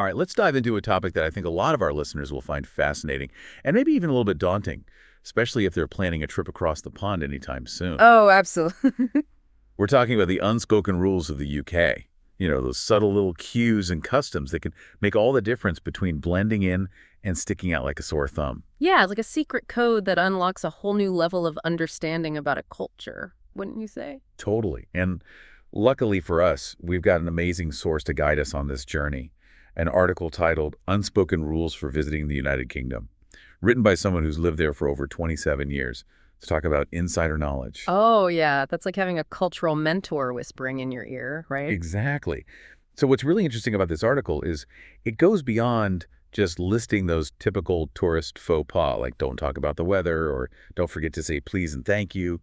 All right, let's dive into a topic that I think a lot of our listeners will find fascinating and maybe even a little bit daunting, especially if they're planning a trip across the pond anytime soon. Oh, absolutely. We're talking about the unspoken rules of the UK. Those subtle little cues and customs that can make all the difference between blending in and sticking out like a sore thumb. Yeah, like a secret code that unlocks a whole new level of understanding about a culture, wouldn't you say? Totally. And luckily for us, we've got an amazing source to guide us on this journey. An article titled Unspoken Rules for Visiting the United Kingdom, written by someone who's lived there for over 27 years to talk about insider knowledge. Oh, yeah. That's like having a cultural mentor whispering in your ear, right? Exactly. So what's really interesting about this article is it goes beyond just listing those typical tourist faux pas, like don't talk about the weather or don't forget to say please and thank you.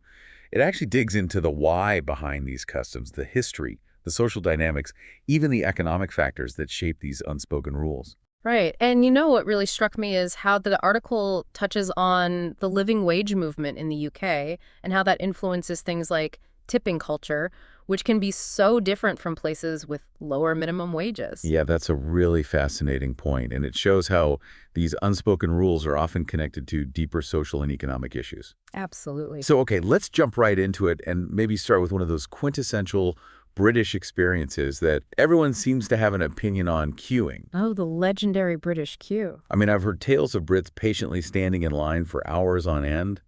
It actually digs into the why behind these customs, the history, the social dynamics, even the economic factors that shape these unspoken rules. Right. And you know what really struck me is how the article touches on the living wage movement in the UK and how that influences things like tipping culture, which can be so different from places with lower minimum wages. Yeah, that's a really fascinating point, and it shows how these unspoken rules are often connected to deeper social and economic issues. Absolutely. So, okay, let's jump right into it and maybe start with one of those quintessential British experiences that everyone seems to have an opinion on queuing. Oh, the legendary British queue. I mean, I've heard tales of Brits patiently standing in line for hours on end,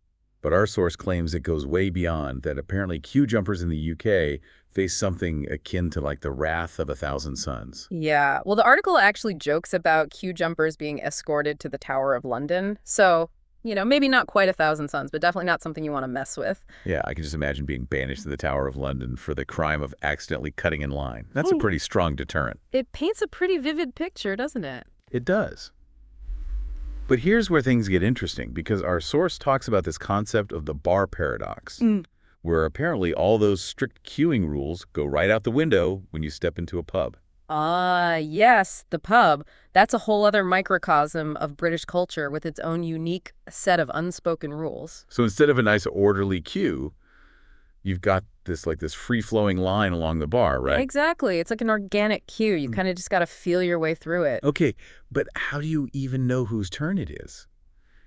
but our source claims it goes way beyond that. Apparently, queue jumpers in the UK face something akin to like the wrath of a thousand suns. Yeah. Well, the article actually jokes about queue jumpers being escorted to the Tower of London. So, maybe not quite a thousand suns, but definitely not something you want to mess with. Yeah, I can just imagine being banished to the Tower of London for the crime of accidentally cutting in line. That's a pretty strong deterrent. It paints a pretty vivid picture, doesn't it? It does. But here's where things get interesting, because our source talks about this concept of the bar paradox, where apparently all those strict queuing rules go right out the window when you step into a pub. Yes, the pub. That's a whole other microcosm of British culture with its own unique set of unspoken rules. So instead of a nice orderly queue, you've got this free-flowing line along the bar, right? Exactly. It's like an organic queue. You kind of just got to feel your way through it. Okay, but how do you even know whose turn it is?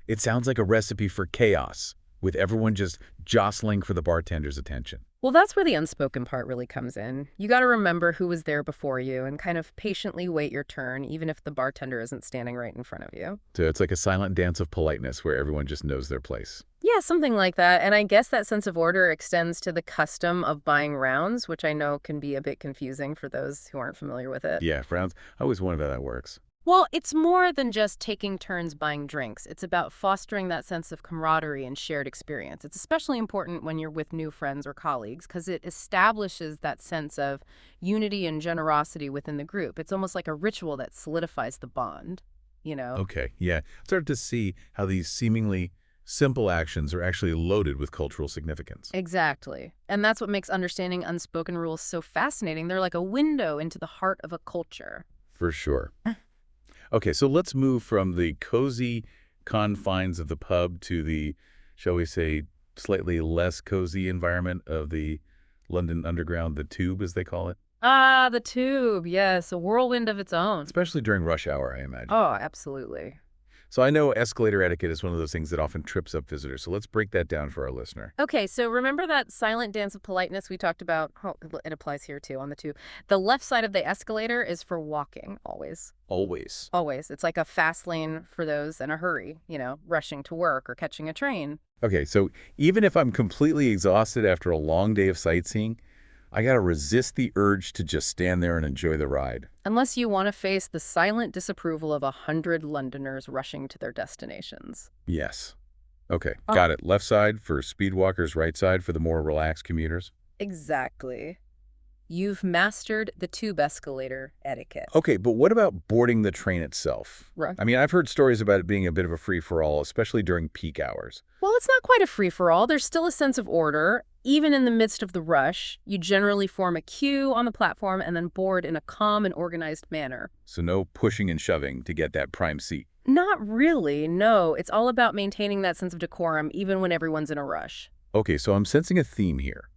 It sounds like a recipe for chaos, with everyone just jostling for the bartender's attention. Well, that's where the unspoken part really comes in. You got to remember who was there before you and kind of patiently wait your turn, even if the bartender isn't standing right in front of you. So it's like a silent dance of politeness where everyone just knows their place. Yeah, something like that. And I guess that sense of order extends to the custom of buying rounds, which I know can be a bit confusing for those who aren't familiar with it. Yeah, rounds. I always wondered how that works. Well, it's more than just taking turns buying drinks. It's about fostering that sense of camaraderie and shared experience. It's especially important when you're with new friends or colleagues because it establishes that sense of unity and generosity within the group. It's almost like a ritual that solidifies the bond. Okay, yeah. I started to see how these seemingly simple actions are actually loaded with cultural significance. Exactly. And that's what makes understanding unspoken rules so fascinating. They're like a window into the heart of a culture. For sure. Okay, so let's move from the cozy confines of the pub to the, shall we say, slightly less cozy environment of the London Underground, the Tube, as they call it. Ah, the Tube. Yes, a whirlwind of its own. Especially during rush hour, I imagine. Oh, absolutely. So I know escalator etiquette is one of those things that often trips up visitors. So let's break that down for our listener. Okay, so remember that silent dance of politeness we talked about? Oh, it applies here too on the Tube. The left side of the escalator is for walking, always. Always. Always. It's like a fast lane for those in a hurry, rushing to work or catching a train. Okay, so even if I'm completely exhausted after a long day of sightseeing, I gotta resist the urge to just stand there and enjoy the ride. Unless you want to face the silent disapproval of 100 Londoners rushing to their destinations. Yes. Okay, got it. Left side for speed walkers, right side for the more relaxed commuters. Exactly. You've mastered the Tube escalator etiquette. Okay, but what about boarding the train itself? Right. I mean, I've heard stories about it being a bit of a free-for-all, especially during peak hours. Well, it's not quite a free-for-all. There's still a sense of order. Even in the midst of the rush, you generally form a queue on the platform and then board in a calm and organized manner. So no pushing and shoving to get that prime seat. Not really, no. It's all about maintaining that sense of decorum even when everyone's in a rush. Okay, so I'm sensing a theme here.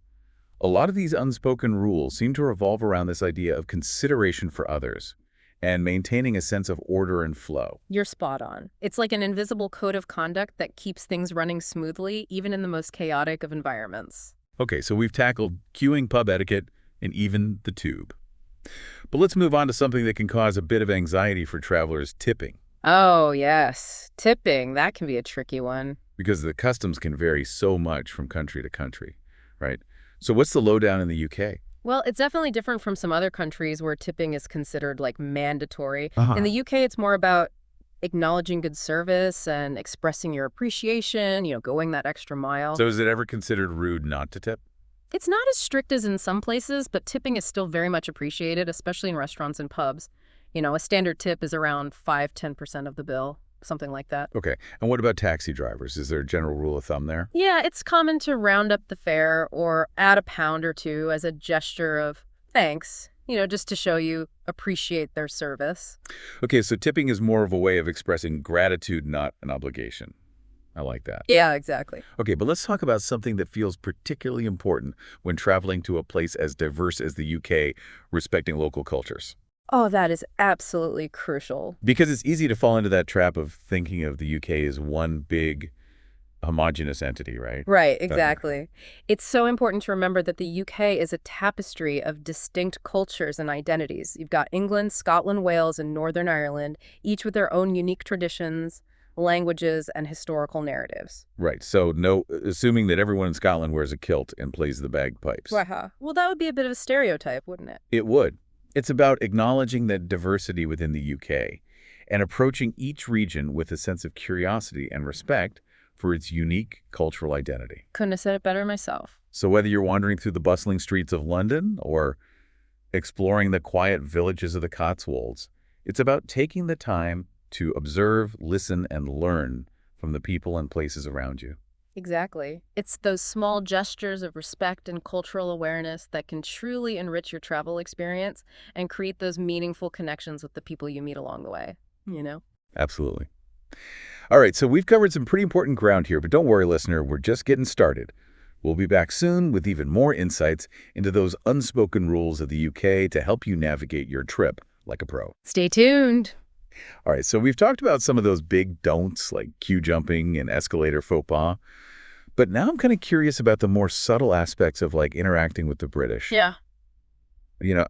A lot of these unspoken rules seem to revolve around this idea of consideration for others and maintaining a sense of order and flow. You're spot on. It's like an invisible code of conduct that keeps things running smoothly, even in the most chaotic of environments. Okay, so we've tackled queuing, pub etiquette, and even the tube. But let's move on to something that can cause a bit of anxiety for travelers: tipping, Oh, yes. Tipping, that can be a tricky one. because the customs can vary so much from country to country, right? So what's the lowdown in the UK? Well, it's definitely different from some other countries where tipping is considered like mandatory. In Uh-huh. the UK, it's more about acknowledging good service and expressing your appreciation, going that extra mile. So is it ever considered rude not to tip? It's not as strict as in some places, but tipping is still very much appreciated, especially in restaurants and pubs. A standard tip is around 5–10% of the bill, something like that. Okay, and what about taxi drivers? Is there a general rule of thumb there? Yeah, it's common to round up the fare or add a pound or two as a gesture of thanks, just to show you appreciate their service. Okay, so tipping is more of a way of expressing gratitude, not an obligation. I like that. Yeah, exactly. Okay, but let's talk about something that feels particularly important when traveling to a place as diverse as the UK, respecting local cultures. Oh, that is absolutely crucial. Because it's easy to fall into that trap of thinking of the UK as one big homogenous entity, right? Right, That- exactly. It's so important to remember that the UK is a tapestry of distinct cultures and identities. You've got England, Scotland, Wales, and Northern Ireland, each with their own unique traditions, languages, and historical narratives. Right, so no, assuming that everyone in Scotland wears a kilt and plays the bagpipes. Waha. Well, that would be a bit of a stereotype, wouldn't it? It would. It's about acknowledging that diversity within the UK and approaching each region with a sense of curiosity and respect for its unique cultural identity. Couldn't have said it better myself. So whether you're wandering through the bustling streets of London or exploring the quiet villages of the Cotswolds, it's about taking the time to observe, listen, and learn from the people and places around you. Exactly. It's those small gestures of respect and cultural awareness that can truly enrich your travel experience and create those meaningful connections with the people you meet along the way, Absolutely. All right, so we've covered some pretty important ground here, but don't worry, listener, we're just getting started. We'll be back soon with even more insights into those unspoken rules of the UK to help you navigate your trip like a pro. Stay tuned. All right, so we've talked about some of those big don'ts like queue jumping and escalator faux pas, but now I'm kind of curious about the more subtle aspects of like interacting with the British. Yeah. You know,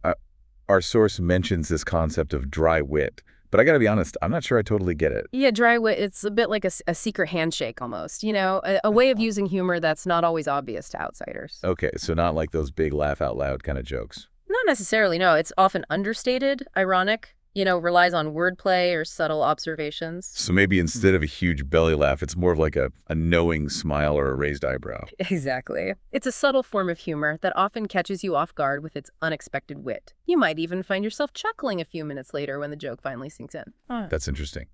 our source mentions this concept of dry wit, but I got to be honest, I'm not sure I totally get it. Yeah, dry wit, it's a bit like a secret handshake almost, a way of using humor that's not always obvious to outsiders. Okay, so not like those big laugh out loud kind of jokes. Not necessarily, no. It's often understated, ironic, relies on wordplay or subtle observations. So maybe instead of a huge belly laugh, it's more of like a knowing smile or a raised eyebrow. Exactly. It's a subtle form of humor that often catches you off guard with its unexpected wit. You might even find yourself chuckling a few minutes later when the joke finally sinks in. That's interesting.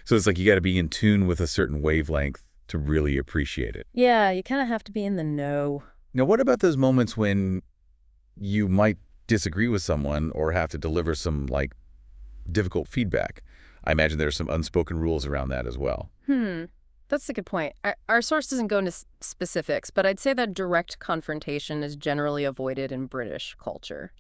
So it's like you got to be in tune with a certain wavelength to really appreciate it. Yeah, you kind of have to be in the know. Now, what about those moments when you might disagree with someone or have to deliver some like difficult feedback? I imagine there's some unspoken rules around that as well. That's a good point. Our source doesn't go into specifics, but I'd say that direct confrontation is generally avoided in British culture,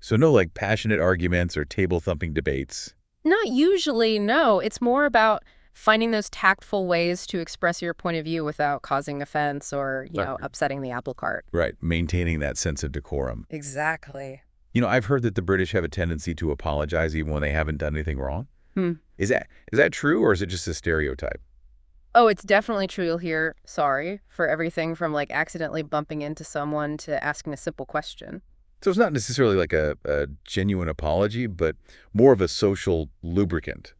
So no like passionate arguments or table-thumping debates. Not usually, no. It's more about finding those tactful ways to express your point of view without causing offense or, Right. upsetting the apple cart. Right, maintaining that sense of decorum. Exactly. You know, I've heard that the British have a tendency to apologize even when they haven't done anything wrong. Hmm. Is that true, or is it just a stereotype? Oh, it's definitely true. You'll hear sorry for everything from like accidentally bumping into someone to asking a simple question. So it's not necessarily like a genuine apology, but more of a social lubricant,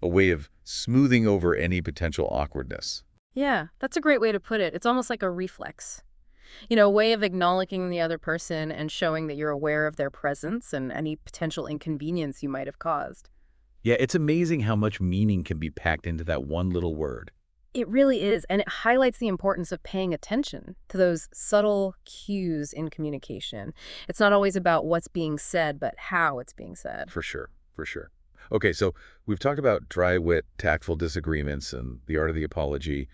a way of smoothing over any potential awkwardness. Yeah, that's a great way to put it. It's almost like a reflex. A way of acknowledging the other person and showing that you're aware of their presence and any potential inconvenience you might have caused. Yeah, it's amazing how much meaning can be packed into that one little word. It really is, and it highlights the importance of paying attention to those subtle cues in communication. It's not always about what's being said, but how it's being said. For sure, for sure. Okay, so we've talked about dry wit, tactful disagreements, and the art of the apology.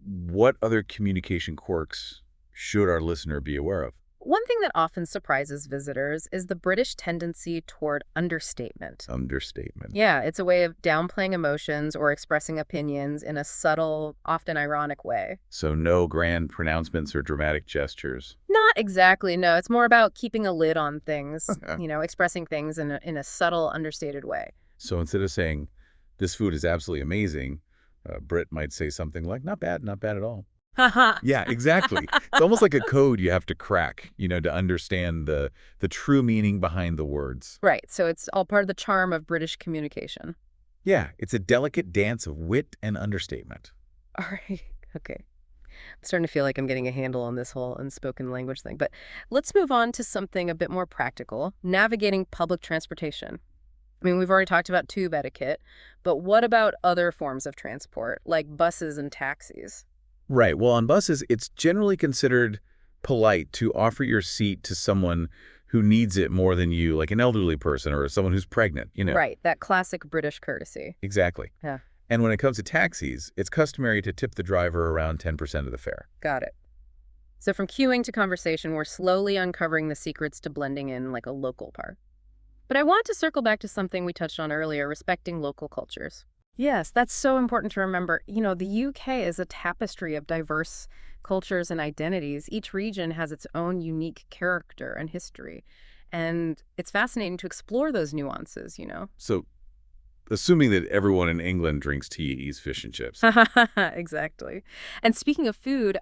What other communication quirks should our listener be aware of? One thing that often surprises visitors is the British tendency toward understatement. Understatement. Yeah, it's a way of downplaying emotions or expressing opinions in a subtle, often ironic way. So no grand pronouncements or dramatic gestures. Not exactly, no. It's more about keeping a lid on things, expressing things in a subtle, understated way. So instead of saying, this food is absolutely amazing, Brit might say something like, not bad at all. Haha. Yeah, exactly. It's almost like a code you have to crack, to understand the true meaning behind the words. Right, so it's all part of the charm of British communication. Yeah, it's a delicate dance of wit and understatement. All right, okay. I'm starting to feel like I'm getting a handle on this whole unspoken language thing, but let's move on to something a bit more practical, navigating public transportation. I mean, we've already talked about tube etiquette, but what about other forms of transport, like buses and taxis? Right. Well, on buses, it's generally considered polite to offer your seat to someone who needs it more than you, like an elderly person or someone who's pregnant. Right, that classic British courtesy. Exactly. Yeah, And when it comes to taxis, it's customary to tip the driver around 10% of the fare. got it. So from queuing to conversation, we're slowly uncovering the secrets to blending in like a local part. But I want to circle back to something we touched on earlier, respecting local cultures. Yes, that's so important to remember. The UK is a tapestry of diverse cultures and identities. Each region has its own unique character and history. And it's fascinating to explore those nuances. So, assuming that everyone in England drinks tea, eats fish and chips. Exactly. And speaking of food,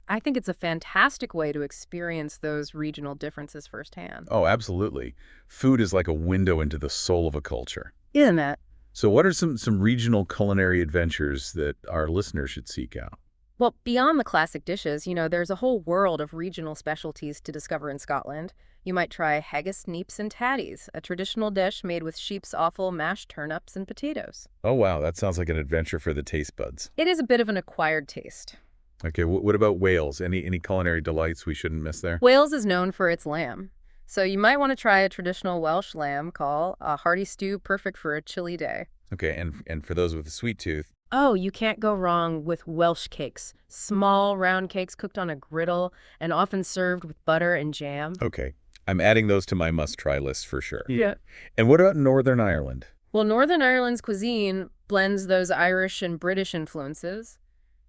I think it's a fantastic way to experience those regional differences firsthand. Oh, absolutely. Food is like a window into the soul of a culture. Isn't it? So what are some regional culinary adventures that our listeners should seek out? Well, beyond the classic dishes, there's a whole world of regional specialties to discover in Scotland. You might try haggis, neeps, and tatties, a traditional dish made with sheep's offal, mashed turnips, and potatoes. Oh, wow. That sounds like an adventure for the taste buds. It is a bit of an acquired taste. Okay, what about Wales? Any culinary delights we shouldn't miss there? Wales is known for its lamb. So you might want to try a traditional Welsh lamb call, a hearty stew perfect for a chilly day. Okay, and for those with a sweet tooth. Oh, you can't go wrong with Welsh cakes. Small, round cakes cooked on a griddle and often served with butter and jam. Okay, I'm adding those to my must-try list for sure. Yeah. And what about Northern Ireland? Well, Northern Ireland's cuisine blends those Irish and British influences.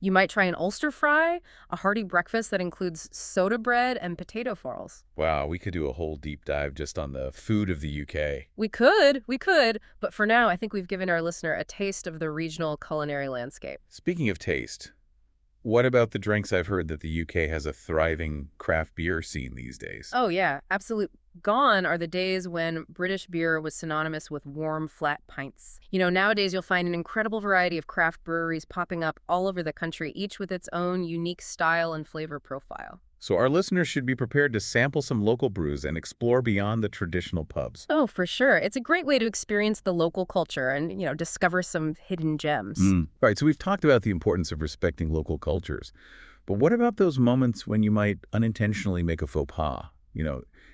You might try an Ulster fry, a hearty breakfast that includes soda bread and potato farls. Wow, we could do a whole deep dive just on the food of the UK. We could, but for now, I think we've given our listener a taste of the regional culinary landscape. Speaking of taste, what about the drinks? I've heard that the UK has a thriving craft beer scene these days. Oh, yeah, absolute. Gone are the days when British beer was synonymous with warm, flat pints. Nowadays you'll find an incredible variety of craft breweries popping up all over the country, each with its own unique style and flavor profile. So our listeners should be prepared to sample some local brews and explore beyond the traditional pubs. Oh, for sure. It's a great way to experience the local culture and, discover some hidden gems. All right, so we've talked about the importance of respecting local cultures. But what about those moments when you might unintentionally make a faux pas?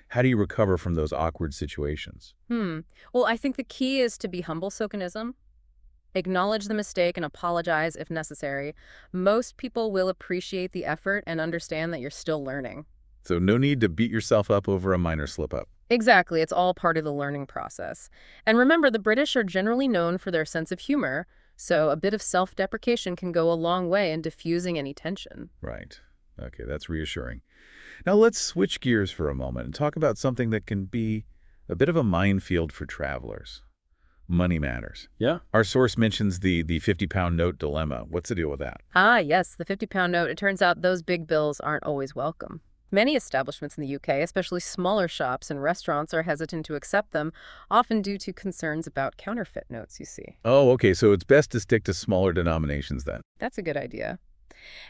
How do you recover from those awkward situations? Well, I think the key is to be humble socanism. Acknowledge the mistake and apologize if necessary. Most people will appreciate the effort and understand that you're still learning. So no need to beat yourself up over a minor slip-up. Exactly. It's all part of the learning process. And remember, the British are generally known for their sense of humor, so a bit of self-deprecation can go a long way in diffusing any tension. Right. Okay, that's reassuring. Now let's switch gears for a moment and talk about something that can be a bit of a minefield for travelers. Money matters. Yeah. Our source mentions the 50-pound note dilemma. What's the deal with that? Ah, yes, the 50-pound note. It turns out those big bills aren't always welcome. Many establishments in the UK, especially smaller shops and restaurants, are hesitant to accept them, often due to concerns about counterfeit notes, you see. Oh, okay, so it's best to stick to smaller denominations then. That's a good idea.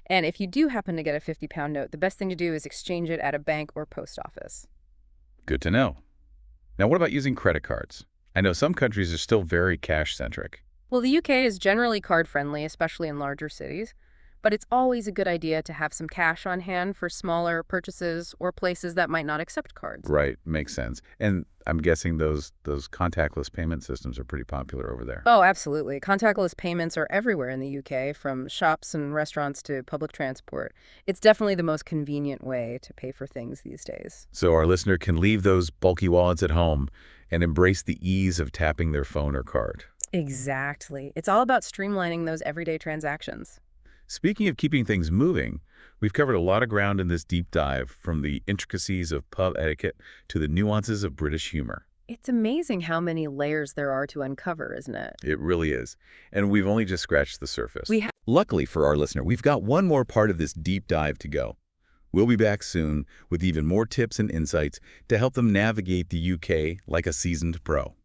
And if you do happen to get a 50-pound note, the best thing to do is exchange it at a bank or post office. Good to know. Now, what about using credit cards? I know some countries are still very cash-centric. Well, the UK is generally card-friendly, especially in larger cities. But it's always a good idea to have some cash on hand for smaller purchases or places that might not accept cards. Right, makes sense. And I'm guessing those contactless payment systems are pretty popular over there. Oh, absolutely. Contactless payments are everywhere in the UK, from shops and restaurants to public transport. It's definitely the most convenient way to pay for things these days. So our listener can leave those bulky wallets at home and embrace the ease of tapping their phone or card. Exactly. It's all about streamlining those everyday transactions. Speaking of keeping things moving, we've covered a lot of ground in this deep dive, from the intricacies of pub etiquette to the nuances of British humor. It's amazing how many layers there are to uncover, isn't it? It really is. And we've only just scratched the surface. We ha- Luckily for our listener, we've got one more part of this deep dive to go. We'll be back soon with even more tips and insights to help them navigate the UK like a seasoned pro.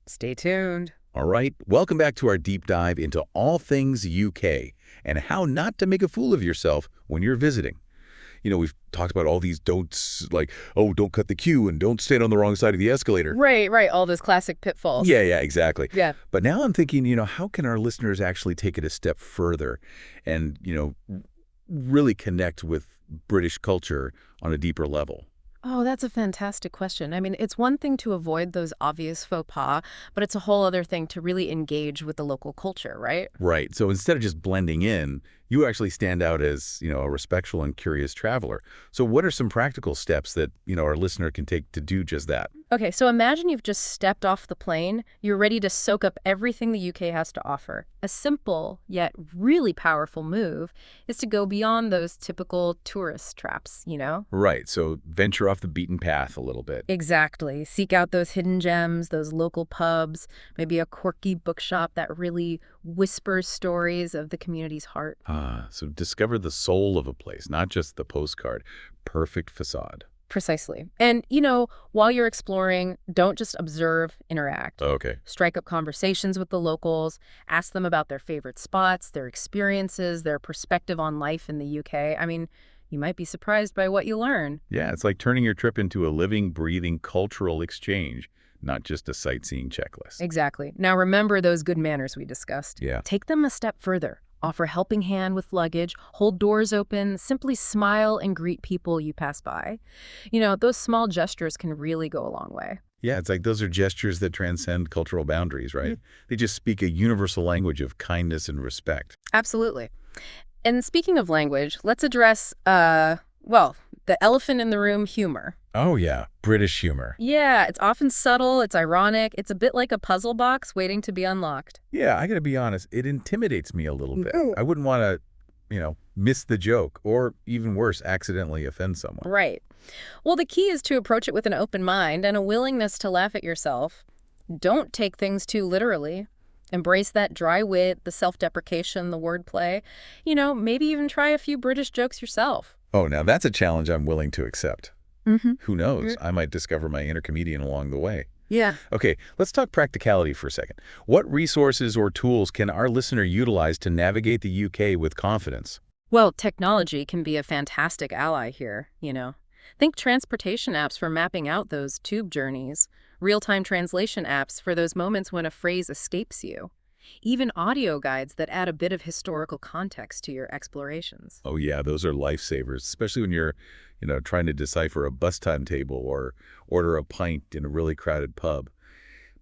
Stay tuned. All right, welcome back to our deep dive into all things UK and how not to make a fool of yourself when you're visiting. We've talked about all these don'ts, like, oh, don't cut the queue and don't stand on the wrong side of the escalator. Right. All those classic pitfalls. Yeah, exactly. Yeah. But now I'm thinking, how can our listeners actually take it a step further and, really connect with British culture on a deeper level? Oh, that's a fantastic question. I mean, it's one thing to avoid those obvious faux pas, but it's a whole other thing to really engage with the local culture, right? Right. So instead of just blending in, you actually stand out as, a respectful and curious traveler. So what are some practical steps that, our listener can take to do just that? Okay, so imagine you've just stepped off the plane. You're ready to soak up everything the UK has to offer. A simple, yet really powerful move is to go beyond those typical tourist traps. Right. So venture off the beaten path a little bit. Exactly. Seek out those hidden gems, those local pubs, maybe a quirky bookshop that really whispers stories of the community's heart. So discover the soul of a place, not just the postcard. Perfect facade. Precisely. And, while you're exploring, don't just observe, interact. Okay. Strike up conversations with the locals, ask them about their favorite spots, their experiences, their perspective on life in the UK. I mean, you might be surprised by what you learn. Yeah, it's like turning your trip into a living, breathing cultural exchange, not just a sightseeing checklist. Exactly. Now remember those good manners we discussed. Yeah. Take them a step further. Offer a helping hand with luggage, hold doors open, simply smile and greet people you pass by. Those small gestures can really go a long way. Yeah, it's like those are gestures that transcend cultural boundaries, right? They just speak a universal language of kindness and respect. Absolutely. And speaking of language, let's address, the elephant in the room, humor. Oh, yeah. British humor. Yeah, it's often subtle, it's ironic, it's a bit like a puzzle box waiting to be unlocked. Yeah, I gotta be honest, it intimidates me a little bit. I wouldn't want to, miss the joke or, even worse, accidentally offend someone. Right. Well, the key is to approach it with an open mind and a willingness to laugh at yourself. Don't take things too literally. Embrace that dry wit, the self-deprecation, the wordplay. Maybe even try a few British jokes yourself. Oh, now that's a challenge I'm willing to accept. Mm-hmm. Who knows? I might discover my inner comedian along the way. Yeah. Okay, let's talk practicality for a second. What resources or tools can our listener utilize to navigate the UK with confidence? Well, technology can be a fantastic ally here. Think transportation apps for mapping out those tube journeys, real-time translation apps for those moments when a phrase escapes you, even audio guides that add a bit of historical context to your explorations. Oh yeah, those are lifesavers, especially when you're, trying to decipher a bus timetable or order a pint in a really crowded pub.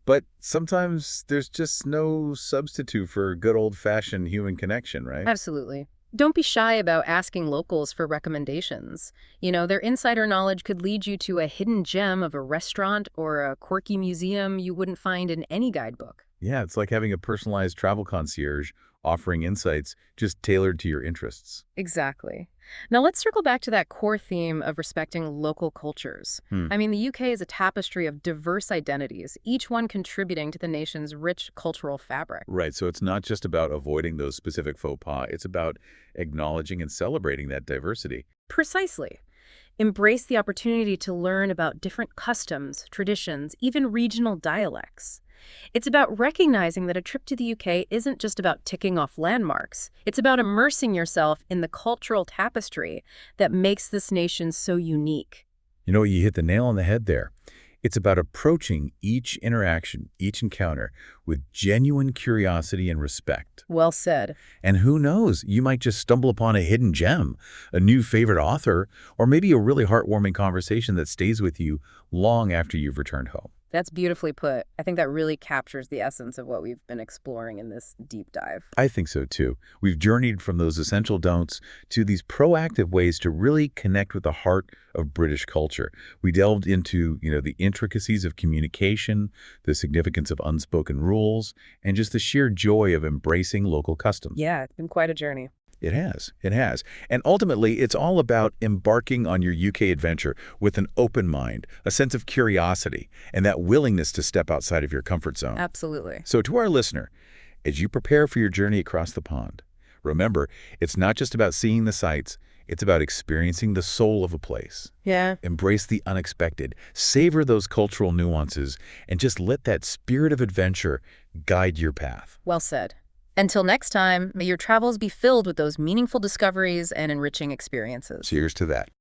But sometimes there's just no substitute for good old-fashioned human connection, right? Absolutely. Don't be shy about asking locals for recommendations. Their insider knowledge could lead you to a hidden gem of a restaurant or a quirky museum you wouldn't find in any guidebook. Yeah, it's like having a personalized travel concierge offering insights just tailored to your interests. Exactly. Now let's circle back to that core theme of respecting local cultures. I mean, the UK is a tapestry of diverse identities, each one contributing to the nation's rich cultural fabric. Right, so it's not just about avoiding those specific faux pas, it's about acknowledging and celebrating that diversity. Precisely. Embrace the opportunity to learn about different customs, traditions, even regional dialects. It's about recognizing that a trip to the UK isn't just about ticking off landmarks. It's about immersing yourself in the cultural tapestry that makes this nation so unique. You hit the nail on the head there. It's about approaching each interaction, each encounter, with genuine curiosity and respect. Well said. And who knows, you might just stumble upon a hidden gem, a new favorite author, or maybe a really heartwarming conversation that stays with you long after you've returned home. That's beautifully put. I think that really captures the essence of what we've been exploring in this deep dive. I think so too. We've journeyed from those essential don'ts to these proactive ways to really connect with the heart of British culture. We delved into, the intricacies of communication, the significance of unspoken rules, and just the sheer joy of embracing local customs. Yeah, it's been quite a journey. It has. It has. And ultimately, it's all about embarking on your UK adventure with an open mind, a sense of curiosity, and that willingness to step outside of your comfort zone. Absolutely. So to our listener, as you prepare for your journey across the pond, remember, it's not just about seeing the sights, it's about experiencing the soul of a place. Yeah. Embrace the unexpected, savor those cultural nuances, and just let that spirit of adventure guide your path. Well said. Until next time, may your travels be filled with those meaningful discoveries and enriching experiences. Cheers to that.